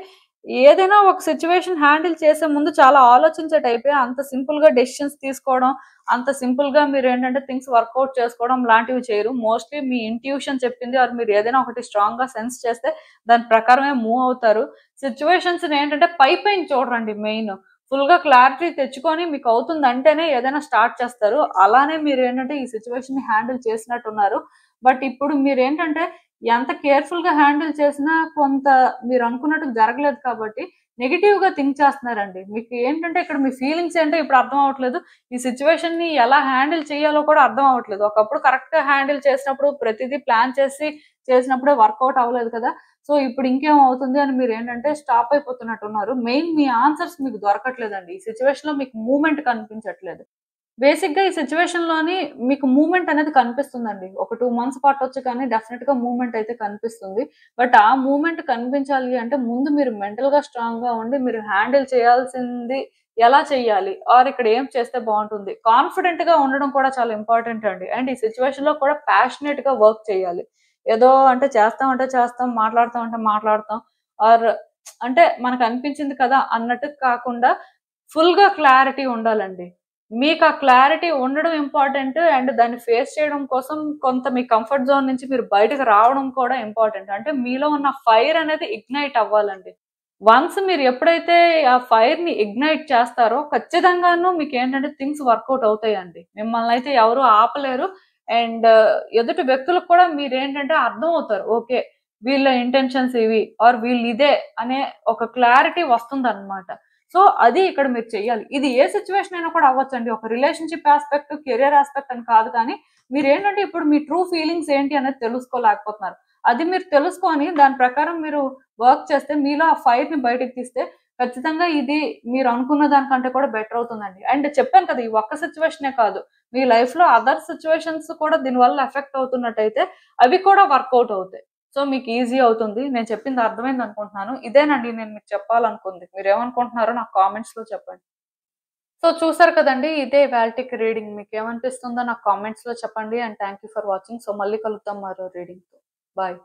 ఏదైనా ఒక సిట్యుయేషన్ హ్యాండిల్ చేసే ముందు చాలా ఆలోచించే టైపే. అంత సింపుల్‌గా డెసిషన్స్ తీసుకోవడం, అంత సింపుల్‌గా మీరేంటంటే థింగ్స్ వర్కౌట్ చేసుకోవడం లాంటివి చేయరు. మోస్ట్‌లీ మీ ఇంట్యూషన్ చెప్పింది ఆర్ మీరు ఏదైనా ఒకటి స్ట్రాంగ్‌గా సెన్స్ చేస్తే దాని ప్రకారమే మూవ్ అవుతారు. సిట్యుయేషన్స్‌ని ఏంటంటే పైపైన చూడరండి మెయిన్. ఫుల్‌గా క్లారిటీ తెచ్చుకొని మీకవుతుందంటేనే ఏదైనా స్టార్ట్ చేస్తారు. అలానే మీరేంటంటే ఈ సిట్యుయేషన్‌ని హ్యాండిల్ చేసినట్టున్నారు. బట్ ఇప్పుడు మీరేంటంటే ఎంత కేర్‌ఫుల్‌గా హ్యాండిల్ చేసినా కొంత మీరనుకున్నట్టు జరగలేదు కాబట్టి, నెగెటివ్ గా థింక్ చేస్తున్నారండి. మీకు ఏంటంటే ఇక్కడ మీ ఫీలింగ్స్ ఏంటో ఇప్పుడు అర్థం అవ్వట్లేదు. ఈ సిచ్యువేషన్ ని ఎలా హ్యాండిల్ చేయాలో కూడా అర్థం అవ్వట్లేదు. ఒకప్పుడు కరెక్ట్ గా హ్యాండిల్ చేసినప్పుడు ప్రతిదీ ప్లాన్ చేసి చేసినప్పుడే వర్కౌట్ అవ్వలేదు కదా! సో ఇప్పుడు ఇంకేం అవుతుంది అని మీరు ఏంటంటే స్టాప్ అయిపోతున్నట్టున్నారు. మెయిన్ మీ ఆన్సర్స్ మీకు దొరకట్లేదండి. ఈ సిచ్యువేషన్ లో మీకు మూవ్‌మెంట్ కనిపించట్లేదు. బేసిక్‌గా ఈ సిట్యుయేషన్‌లోని మీకు మూవ్‌మెంట్ అనేది కనిపిస్తుందండి. ఒక 2 మంత్స్ పట్టొచ్చు కానీ డెఫినిట్‌గా మూవ్‌మెంట్ అయితే కనిపిస్తుంది. బట్ ఆ మూవ్‌మెంట్ కనిపించాలి అంటే ముందు మీరు మెంటల్‌గా స్ట్రాంగ్‌గా ఉండి మీరు హ్యాండిల్ చేయాల్సింది ఎలా చేయాలి? ఆర్ ఇక్కడ ఏం చేస్తే బావుంటుంది? కాన్ఫిడెంట్‌గా ఉండడం కూడా చాలా ఇంపార్టెంట్ అండి. అండ్ ఈ సిట్యుయేషన్‌లో కూడా ప్యాషనేట్‌గా వర్క్ చేయాలి. ఏదో అంటే చేస్తాం అంటే చేస్తాం, మాట్లాడతాం అంటే మాట్లాడతాం. ఆర్ అంటే మనకనిపించింది కదా! అన్నట్టు కాకుండా ఫుల్‌గా క్లారిటీ ఉండాలండి. మీకా క్లారిటీ ఉండడం ఇంపార్టెంట్. అండ్ దాన్ని ఫేస్ చేయడం కోసం కొంత మీ కంఫర్ట్ జోన్ నుంచి మీరు బయటకి రావడం కూడా ఇంపార్టెంట్. అంటే మీలో ఉన్న ఫైర్ అనేది ఇగ్నైట్ అవ్వాలండి. వన్స్ మీరు ఎప్పుడైతే ఆ ఫైర్‌ని ఇగ్నైట్ చేస్తారో ఖచ్చితంగాను మీకేంటంటే థింగ్స్ వర్కౌట్ అవుతాయండి. మిమ్మల్నయితే ఎవరు ఆపలేరు. అండ్ ఎదుటి వ్యక్తులకు కూడా మీరేంటంటే అర్థమవుతారు. ఓకే. వీళ్ళ ఇంటెన్షన్స్ ఇవి ఆర్ వీళ్ళిదే అనే ఒక క్లారిటీ వస్తుందన్నమాట. సో, అది ఇక్కడ మీరు చెయ్యాలి. ఇది ఏ సిట్యుయేషన్ అయినా కూడా అవ్వచ్చండి. ఒక రిలేషన్‌షిప్ యాస్పెక్ట్, కెరియర్ యాస్పెక్ట్ అని కాదు కానీ, మీరేంటంటే ఇప్పుడు మీ ట్రూ ఫీలింగ్స్ ఏంటి అనేది తెలుసుకోలేకపోతున్నారు. అది మీరు తెలుసుకొని దాని ప్రకారం మీరు వర్క్ చేస్తే మీలో ఆ ఫైర్‌ని బయటకి తీస్తే ఖచ్చితంగా ఇది మీరు అనుకున్న దానికంటే కూడా బెటర్ అవుతుందండి. అండ్ చెప్పాను కదా! ఈ ఒక్క సిట్యుయేషనే కాదు. మీ లైఫ్‌లో అదర్ సిట్యుయేషన్స్ కూడా దీనివల్ల ఎఫెక్ట్ అవుతున్నట్టయితే అవి కూడా వర్కౌట్ అవుతాయి. సో, మీకు ఈజీ అవుతుంది. నేను చెప్పింది అర్థమైందనుకుంటున్నాను. ఇదేనండి నేను మీకు చెప్పాలనుకుంది. మీరేమనుకుంటున్నారో నాకు కామెంట్స్‌లో చెప్పండి. సో, చూసారు కదండీ! ఇదే ఇవాల్టికి రీడింగ్. మీకేమనిపిస్తుందో నాకు కామెంట్స్‌లో చెప్పండి. And thank you for watching. So, మళ్ళీ కలుద్దాం మరో రీడింగ్‌తో. బాయ్.